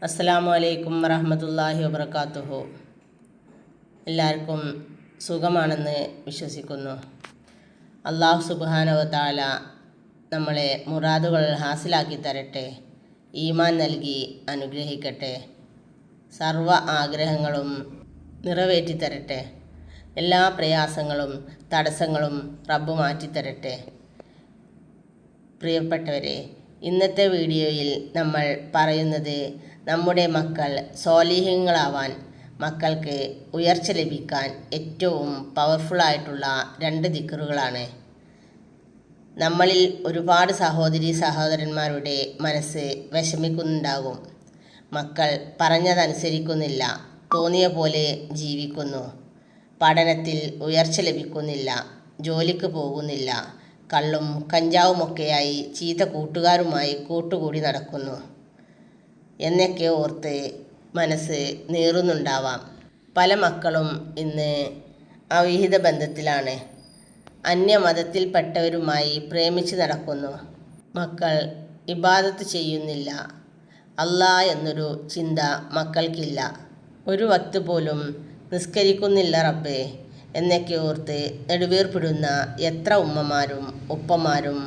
അസ്സലാമു അലൈക്കും വറഹ്മത്തുള്ളാഹി വബറകാതുഹു. എല്ലാവർക്കും സുഖമാണെന്ന് വിശ്വസിക്കുന്നു. അല്ലാഹു സുബ്ഹാനഹു വ തആല നമ്മളെ മുറാദുകൾ ഹാസിലാക്കി തരട്ടെ, ഈമാൻ നൽകി അനുഗ്രഹിക്കട്ടെ, സർവ ആഗ്രഹങ്ങളും നിറവേറ്റി തരട്ടെ, എല്ലാ പ്രയാസങ്ങളും തടസ്സങ്ങളും റബ്ബ് മാറ്റിത്തരട്ടെ. പ്രിയപ്പെട്ടവരെ, ഇന്നത്തെ വീഡിയോയിൽ നമ്മൾ പറയുന്നത് നമ്മുടെ മക്കൾ സ്വാലിഹീങ്ങളാവാൻ, മക്കൾക്ക് ഉയർച്ച ലഭിക്കാൻ ഏറ്റവും പവർഫുള്ളായിട്ടുള്ള 2 ദിക്റുകളാണ്. നമ്മളിൽ ഒരുപാട് സഹോദരി സഹോദരന്മാരുടെ മനസ്സ് വിഷമിക്കുന്നുണ്ടാകും. മക്കൾ പറഞ്ഞതനുസരിക്കുന്നില്ല, തോന്നിയ പോലെ ജീവിക്കുന്നു, പഠനത്തിൽ ഉയർച്ച ലഭിക്കുന്നില്ല, ജോലിക്ക് പോകുന്നില്ല, കള്ളും കഞ്ചാവുമൊക്കെയായി ചീത്ത കൂട്ടുകാരുമായി കൂട്ടുകൂടി നടക്കുന്നു എന്നൊക്കെ ഓർത്ത് മനസ്സ് നീറുന്നുണ്ടാവാം. പല മക്കളും ഇന്ന് അവിഹിത ബന്ധത്തിലാണ്, അന്യമതത്തിൽപ്പെട്ടവരുമായി പ്രേമിച്ച് നടക്കുന്നു. മക്കൾ ഇബാദത്ത് ചെയ്യുന്നില്ല, അല്ലാഹ് എന്നൊരു ചിന്ത മക്കൾക്കില്ല. ഒരു വക്ത് പോലും നിസ്കരിക്കുന്നില്ല റബ്ബേ എന്നൊക്കെ ഓർത്ത് നെടുവീർപ്പിടുന്ന എത്ര ഉമ്മമാരും ഉപ്പമാരും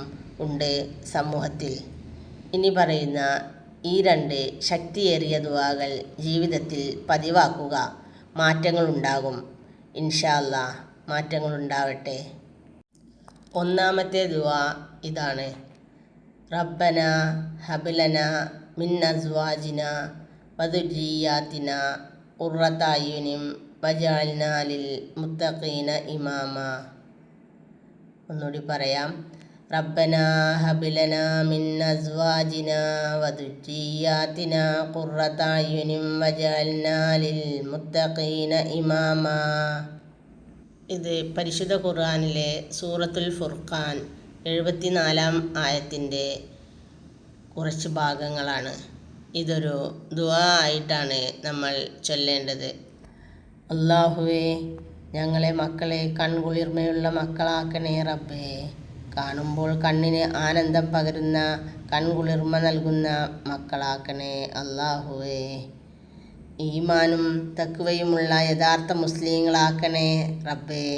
ഉണ്ട് സമൂഹത്തിൽ. ഇനി പറയുന്ന ഈ 2 ശക്തിയേറിയ ദുആകൾ ജീവിതത്തിൽ പതിവാക്കുക. മാറ്റങ്ങളുണ്ടാകും. ഇൻഷാ അല്ലാഹ് മാറ്റങ്ങളുണ്ടാവട്ടെ. ഒന്നാമത്തെ ദുആ ഇതാണ്: റബ്ബന ഹബ് ലനാ മിൻ അസ്വാജിനാ വദുരിയ്യാതിനാ ഖുർറത അയ്യുനിൻ വജഅൽനാ ലിൽ മുത്തഖീന ഇമാമാ. ഒന്നുകൂടി പറയാം: റബ്ബനാ ഹബ് ലനാ മിൻ അസ്വാജിനാ വദുരിയ്യാതിനാ ഖുർറത അയ്യുനിൻ വജഅൽനാ ലിൽ മുത്തഖീന ഇമാമാ. ഇത് പരിശുദ്ധ ഖുർആനിലെ സൂറത്തുൽ ഫുർഖാൻ 74-ാം ആയത്തിൻ്റെ കുറച്ച് ഭാഗങ്ങളാണ്. ഇതൊരു ദുആ ആയിട്ടാണ് നമ്മൾ ചൊല്ലേണ്ടത്. അല്ലാഹുവേ, ഞങ്ങളെ മക്കളെ കൺകുളിർമയുള്ള മക്കളാക്കണേ റബ്ബേ. കാണുമ്പോൾ കണ്ണിന് ആനന്ദം പകരുന്ന, കൺകുളിർമ നൽകുന്ന മക്കളാക്കണേ അല്ലാഹുവേ. ഈമാനും തഖ്വയുമുള്ള യഥാർത്ഥ മുസ്ലിങ്ങളാക്കണേ റബ്ബേ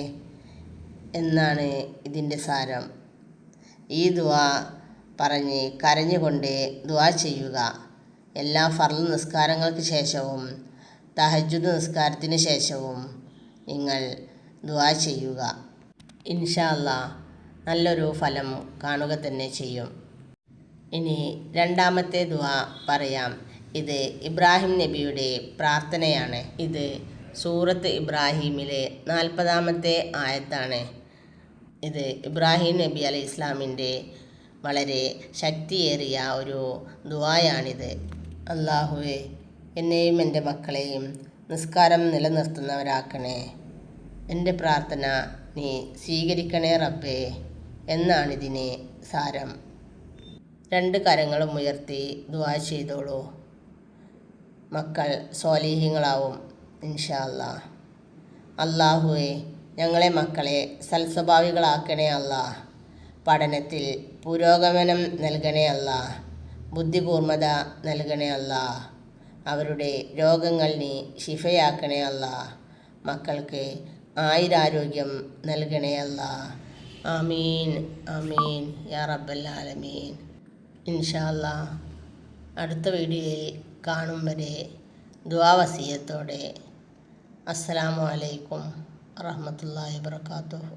എന്നാണ് ഇതിൻ്റെ സാരം. ഈ ദുആ പറഞ്ഞ് കരഞ്ഞുകൊണ്ട് ദുആ ചെയ്യുക. എല്ലാ ഫർള് നിസ്കാരങ്ങൾക്ക് ശേഷവും തഹജ്ജുദ് നിസ്കാരത്തിന് ശേഷവും നിങ്ങൾ ദുആ ചെയ്യുക. ഇൻഷാ അല്ലാഹ് നല്ലൊരു ഫലം കാണുക തന്നെ ചെയ്യും. ഇനി രണ്ടാമത്തെ ദുആ പറയാം. ഇത് ഇബ്രാഹിം നബിയുടെ പ്രാർത്ഥനയാണ്. ഇത് സൂറത്ത് ഇബ്രാഹിമിലെ 40-ാമത്തെ ആയത്താണ്. ഇത് ഇബ്രാഹിം നബി അലൈഹി ഇസ്ലാമിൻ്റെ വളരെ ശക്തിയേറിയ ഒരു ദുആയാണിത്. അല്ലാഹുവേ, എന്നെയും എൻ്റെ മക്കളെയും നിസ്കാരം നിലനിർത്തുന്നവരാക്കണേ. എൻ്റെ പ്രാർത്ഥന നീ സ്വീകരിക്കണേ റബ്ബേ എന്നാണിതിന് സാരം. 2 കരങ്ങളും ഉയർത്തി ദുആ ചെയ്തോളൂ. മക്കൾ സ്വാലിഹീങ്ങളാവും ഇൻഷാ അല്ലാഹ്. അല്ലാഹുവേ, ഞങ്ങളെ മക്കളെ സൽസ്വഭാവികളാക്കണേ അല്ലാഹ്. പഠനത്തിൽ പുരോഗമനം നൽകണേ അല്ലാഹ്. ബുദ്ധികൂർമ്മത നൽകണേ അല്ലാഹ്. അവരുടെ രോഗങ്ങൾ നീ ശിഫയാക്കണേ അല്ലാഹ്. മക്കൾക്ക് ആയുരാരോഗ്യം നൽകണേ അല്ലാഹ്. ആമീൻ ആമീൻ യാ റബ്ബൽ ആലമീൻ. ഇൻഷാ അല്ലാഹ് അടുത്ത വീഡിയോയിൽ കാണും വരെ ദുആ വസിയത്തോടെ അസ്സലാമു അലൈക്കും വറഹ്മത്തുള്ളാഹി വബറകാതുഹു.